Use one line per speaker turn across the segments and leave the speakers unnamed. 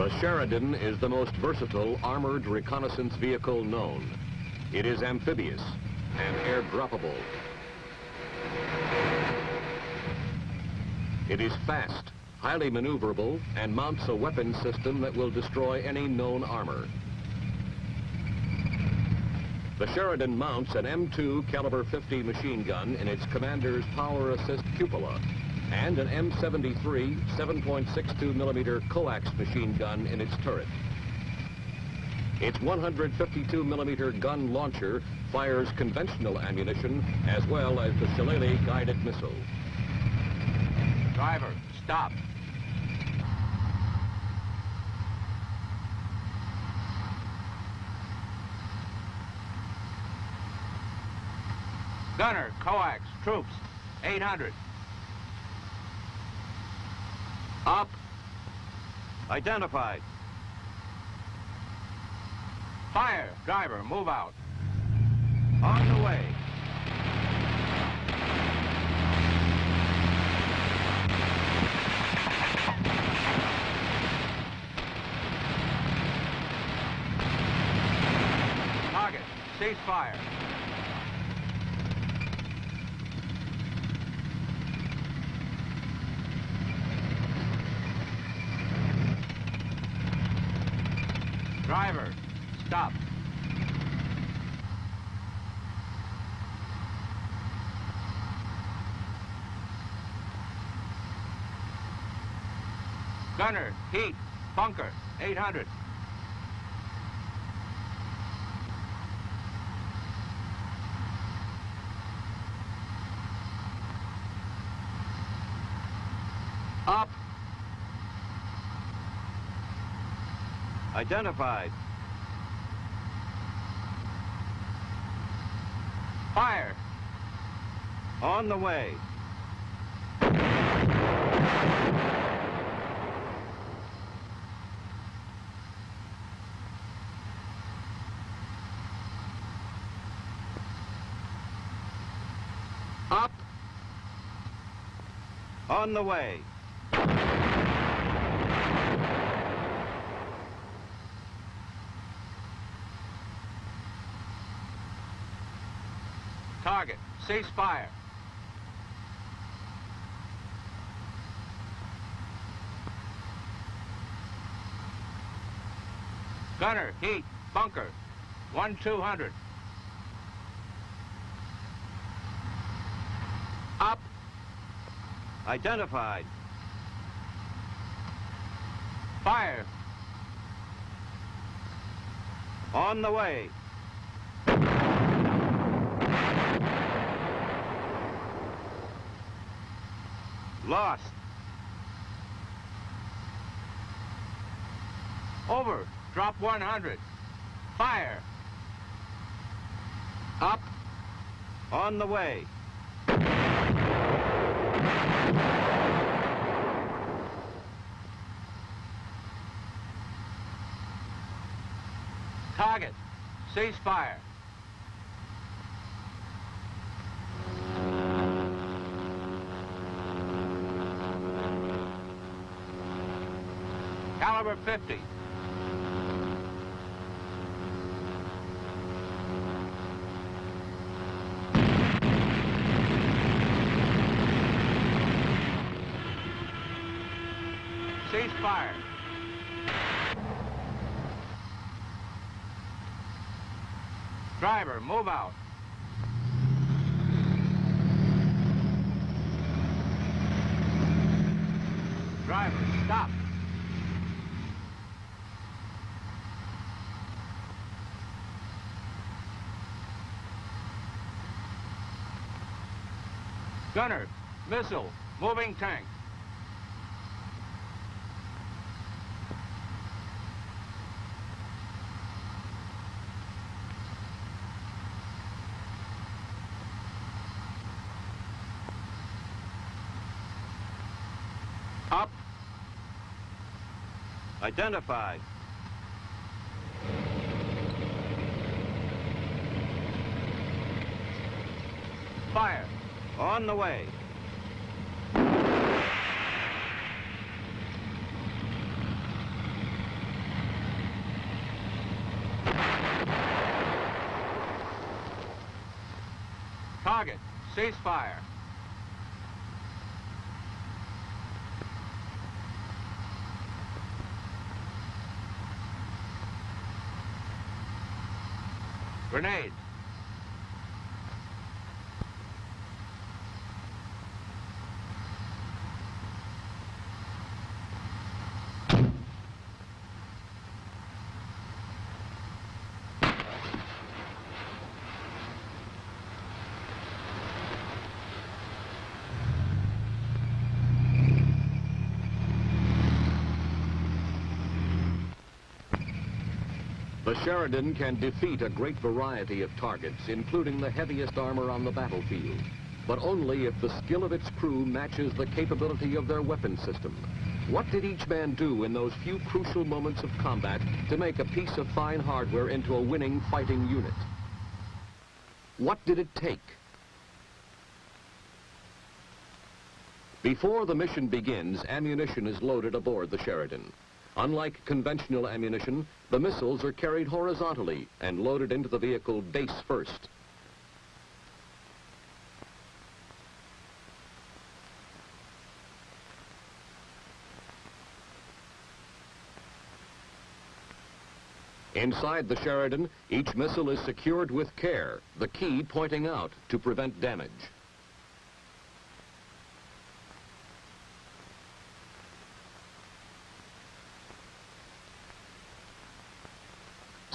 The Sheridan is the most versatile armored reconnaissance vehicle known. It is amphibious and air-droppable. It is fast, highly maneuverable, and mounts a weapon system that will destroy any known armor. The Sheridan mounts an M2 caliber 50 machine gun in its commander's power assist cupola and an M73 7.62 millimeter coax machine gun in its turret. Its 152 millimeter gun launcher fires conventional ammunition as well as the Shillelagh guided missile.
Driver, stop. Gunner, coax, troops, 800. Up. Identified. Fire, driver, move out. On the way. Target, cease fire. Driver, stop. Gunner, heat, bunker, 800. Up. Identified. Fire. On the way. Up. On the way. Target, cease fire. Gunner, heat, bunker, 1-200. Up. Identified. Fire. On the way. Lost. Over. Drop 100. Fire. Up. On the way. Target. Cease fire. Caliber 50. Cease fire. Driver, move out. Driver, stop. Gunner, missile, moving tank. Up. Identified. Fire. On the way. Target, cease fire. Grenade.
The Sheridan can defeat a great variety of targets, including the heaviest armor on the battlefield, but only if the skill of its crew matches the capability of their weapon system. What did each man do in those few crucial moments of combat to make a piece of fine hardware into a winning fighting unit? What did it take? Before the mission begins, ammunition is loaded aboard the Sheridan. Unlike conventional ammunition, the missiles are carried horizontally and loaded into the vehicle base first. Inside the Sheridan, each missile is secured with care, the key pointing out to prevent damage.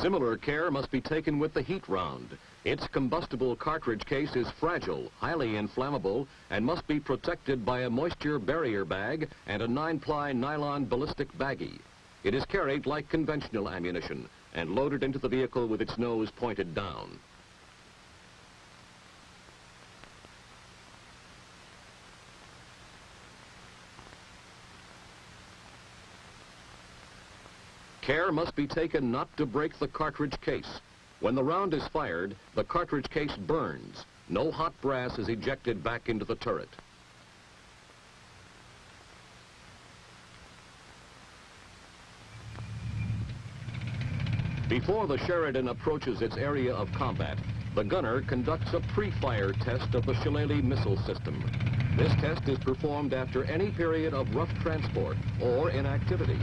Similar care must be taken with the heat round. Its combustible cartridge case is fragile, highly inflammable, and must be protected by a moisture barrier bag and a 9-ply nylon ballistic baggie. It is carried like conventional ammunition and loaded into the vehicle with its nose pointed down. Care must be taken not to break the cartridge case. When the round is fired, the cartridge case burns. No hot brass is ejected back into the turret. Before the Sheridan approaches its area of combat, the gunner conducts a pre-fire test of the Shillelagh missile system. This test is performed after any period of rough transport or inactivity.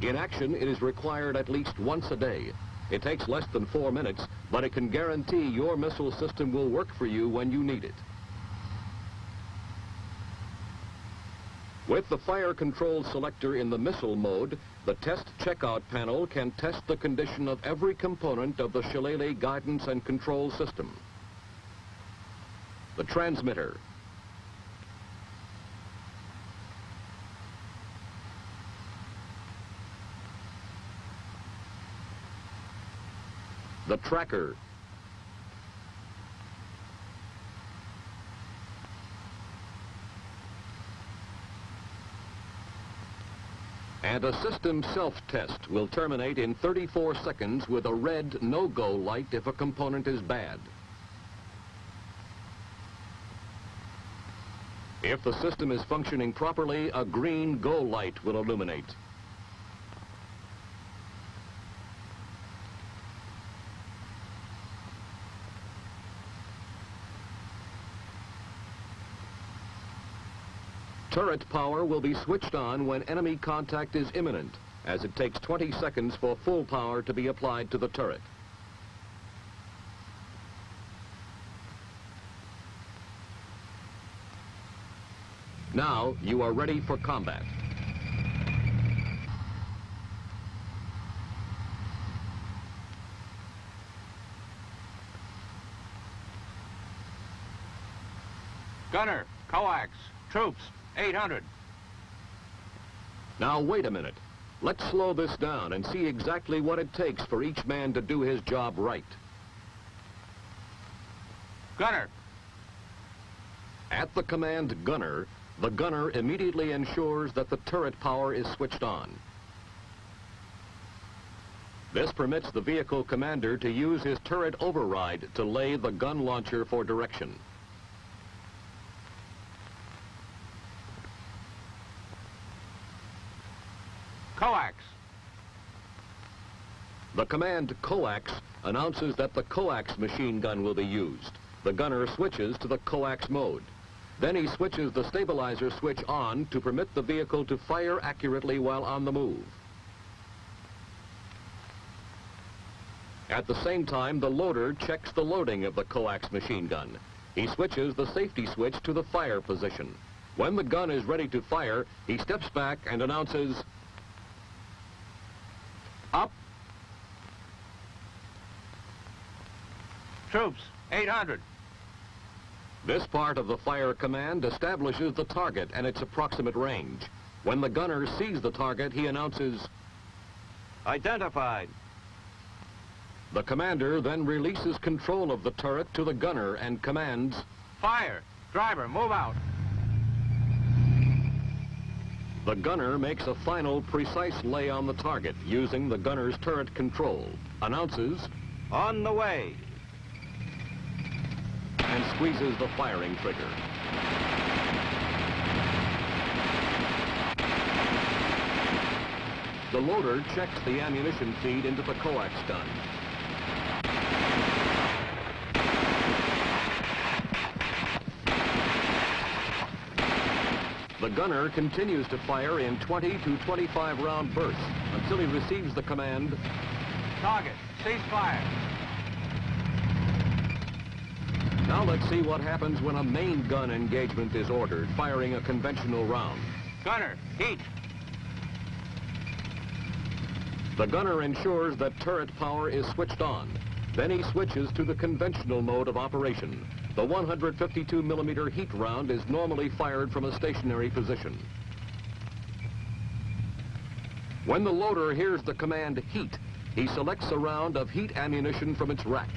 In action, it is required at least once a day. It takes less than 4 minutes, but it can guarantee your missile system will work for you when you need it. With the fire control selector in the missile mode, the test checkout panel can test the condition of every component of the Shillelagh guidance and control system. The transmitter, the tracker, and a system self-test will terminate in 34 seconds with a red no-go light if a component is bad. If the system is functioning properly, a green go light will illuminate. Turret power will be switched on when enemy contact is imminent, as it takes 20 seconds for full power to be applied to the turret. Now you are ready for combat.
Gunner, coax, troops, 800.
Now wait a minute. Let's slow this down and see exactly what it takes for each man to do his job right.
Gunner.
At the command gunner, the gunner immediately ensures that the turret power is switched on. This permits the vehicle commander to use his turret override to lay the gun launcher for direction.
Coax.
The command coax announces that the coax machine gun will be used. The gunner switches to the coax mode. Then he switches the stabilizer switch on to permit the vehicle to fire accurately while on the move. At the same time, the loader checks the loading of the coax machine gun. He switches the safety switch to the fire position. When the gun is ready to fire, he steps back and announces,
Up. Troops, 800.
This part of the fire command establishes the target and its approximate range. When the gunner sees the target, he announces,
Identified.
The commander then releases control of the turret to the gunner and commands,
Fire. Driver, move out.
The gunner makes a final precise lay on the target using the gunner's turret control, announces,
On the way.
and squeezes the firing trigger. The loader checks the ammunition feed into the coax gun. The gunner continues to fire in 20 to 25 round bursts until he receives the command,
Target, cease fire.
Now let's see what happens when a main gun engagement is ordered, firing a conventional round.
Gunner, heat.
The gunner ensures that turret power is switched on. Then he switches to the conventional mode of operation. The 152 millimeter heat round is normally fired from a stationary position. When the loader hears the command heat, he selects a round of heat ammunition from its rack.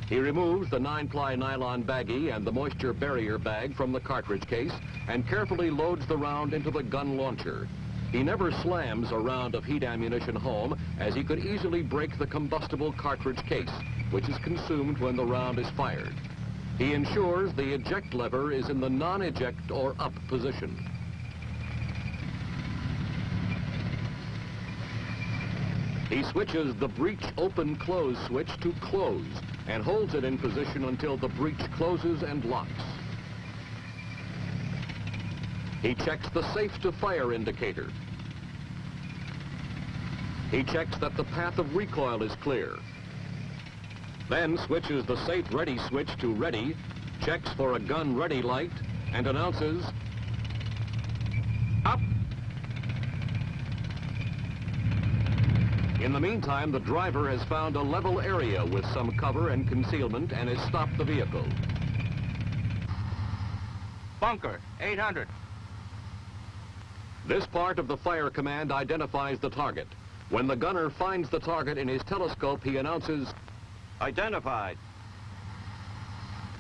He removes the 9-ply nylon baggie and the moisture barrier bag from the cartridge case and carefully loads the round into the gun launcher. He never slams a round of heat ammunition home, as he could easily break the combustible cartridge case, which is consumed when the round is fired. He ensures the eject lever is in the non-eject or up position. He switches the breech open-close switch to close and holds it in position until the breech closes and locks. He checks the safe to fire indicator. He checks that the path of recoil is clear. Then switches the safe ready switch to ready, checks for a gun ready light, and announces, Up. In the meantime, the driver has found a level area with some cover and concealment and has stopped the vehicle.
Bunker, 800.
This part of the fire command identifies the target. When the gunner finds the target in his telescope, he announces,
Identified.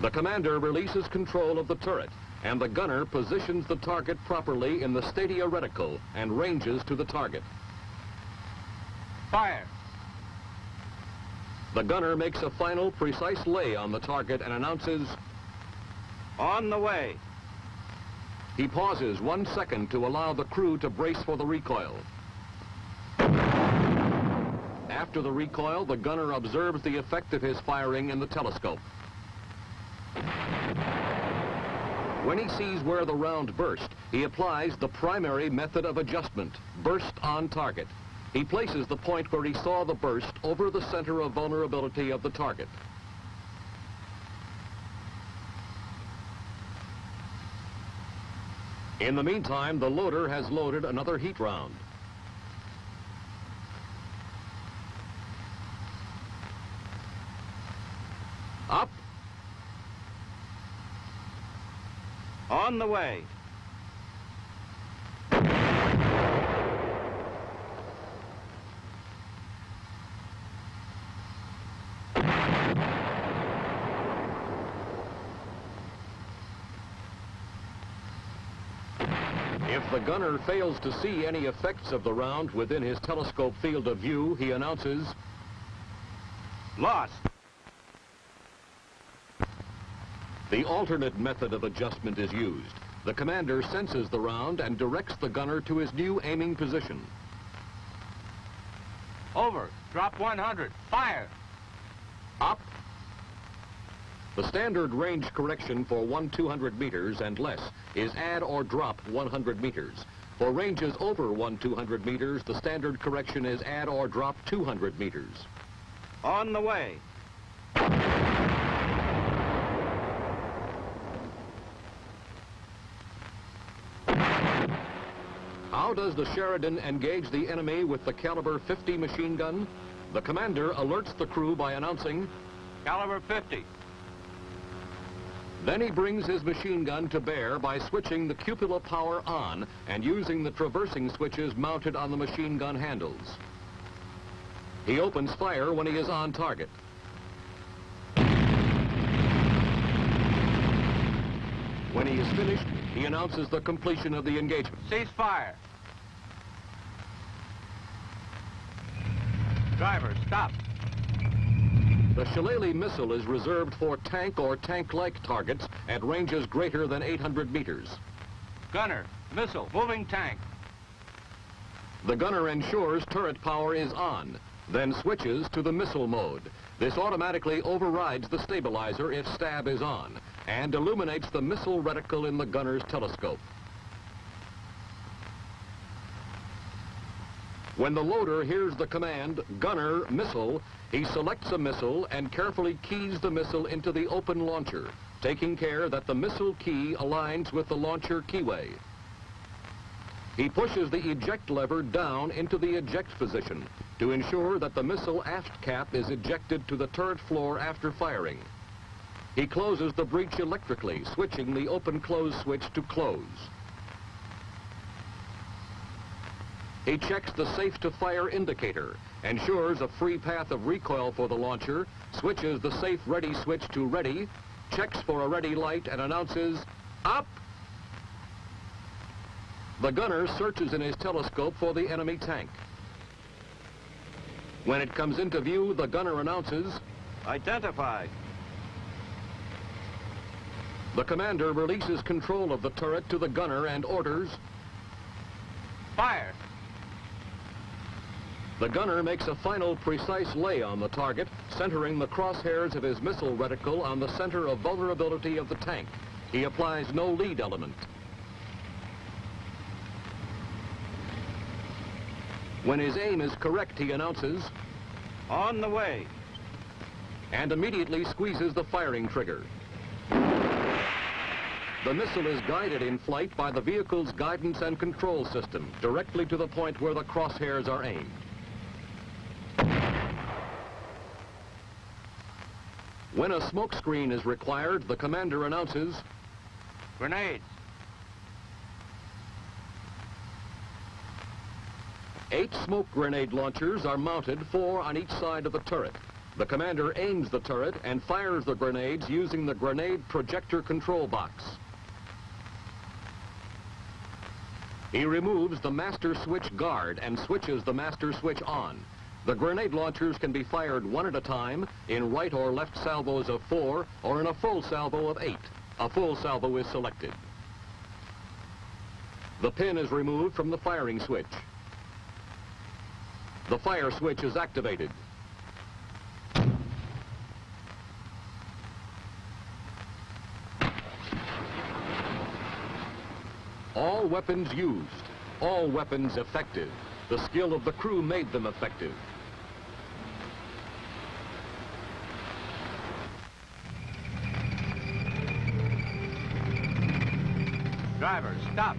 The commander releases control of the turret, and the gunner positions the target properly in the stadia reticle and ranges to the target.
Fire.
The gunner makes a final precise lay on the target and announces,
On the way.
He pauses 1 second to allow the crew to brace for the recoil. After the recoil, the gunner observes the effect of his firing in the telescope. When he sees where the round burst, he applies the primary method of adjustment, burst on target. He places the point where he saw the burst over the center of vulnerability of the target. In the meantime, the loader has loaded another heat round. Up.
On the way.
If the gunner fails to see any effects of the round within his telescope field of view, he announces,
Lost.
The alternate method of adjustment is used. The commander senses the round and directs the gunner to his new aiming position.
Over. Drop 100. Fire.
Up. The standard range correction for 1/200 meters and less is add or drop 100 meters. For ranges over 1/200 meters, the standard correction is add or drop 200 meters.
On the way.
How does the Sheridan engage the enemy with the caliber 50 machine gun? The commander alerts the crew by announcing,
Caliber 50.
then he brings his machine gun to bear by switching the cupola power on and using the traversing switches mounted on the machine gun handles. He opens fire when he is on target. When he is finished, he announces the completion of the engagement.
Cease fire. Driver, stop.
The Shillelagh missile is reserved for tank or tank-like targets at ranges greater than 800 meters.
Gunner, missile, moving tank.
The gunner ensures turret power is on, then switches to the missile mode. This automatically overrides the stabilizer if stab is on, and illuminates the missile reticle in the gunner's telescope. When the loader hears the command, gunner, missile, he selects a missile and carefully keys the missile into the open launcher, taking care that the missile key aligns with the launcher keyway. He pushes the eject lever down into the eject position to ensure that the missile aft cap is ejected to the turret floor after firing. He closes the breech electrically, switching the open-close switch to close. He checks the safe-to-fire indicator, ensures a free path of recoil for the launcher, switches the safe ready switch to ready, checks for a ready light, and announces, up! The gunner searches in his telescope for the enemy tank. When it comes into view, the gunner announces,
Identified.
the commander releases control of the turret to the gunner and orders,
Fire.
the gunner makes a final precise lay on the target, centering the crosshairs of his missile reticle on the center of vulnerability of the tank. He applies no lead element. When his aim is correct, he announces,
On the way.
and immediately squeezes the firing trigger. The missile is guided in flight by the vehicle's guidance and control system, directly to the point where the crosshairs are aimed. When a smoke screen is required, the commander announces,
Grenades.
8 smoke grenade launchers are mounted, 4 on each side of the turret. The commander aims the turret and fires the grenades using the grenade projector control box. He removes the master switch guard and switches the master switch on. The grenade launchers can be fired one at a time in right or left salvos of 4 or in a full salvo of 8. A full salvo is selected. The pin is removed from the firing switch. The fire switch is activated. All weapons used, all weapons effective. The skill of the crew made them effective.
Driver, stop.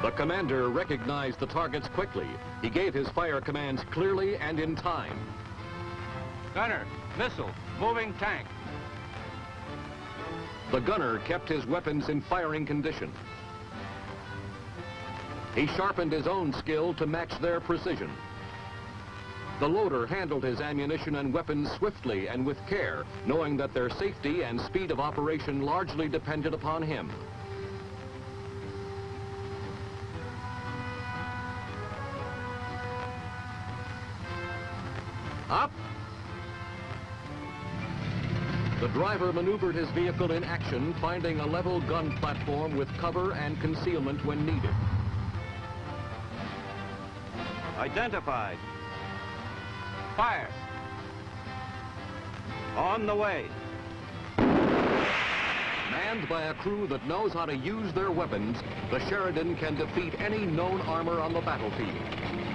The commander recognized the targets quickly. He gave his fire commands clearly and in time.
Gunner, missile, moving tank.
The gunner kept his weapons in firing condition. He sharpened his own skill to match their precision. The loader handled his ammunition and weapons swiftly and with care, knowing that their safety and speed of operation largely depended upon him. Up! The driver maneuvered his vehicle in action, finding a level gun platform with cover and concealment when needed.
Identified. Fire. On the way.
Manned by a crew that knows how to use their weapons, the Sheridan can defeat any known armor on the battlefield.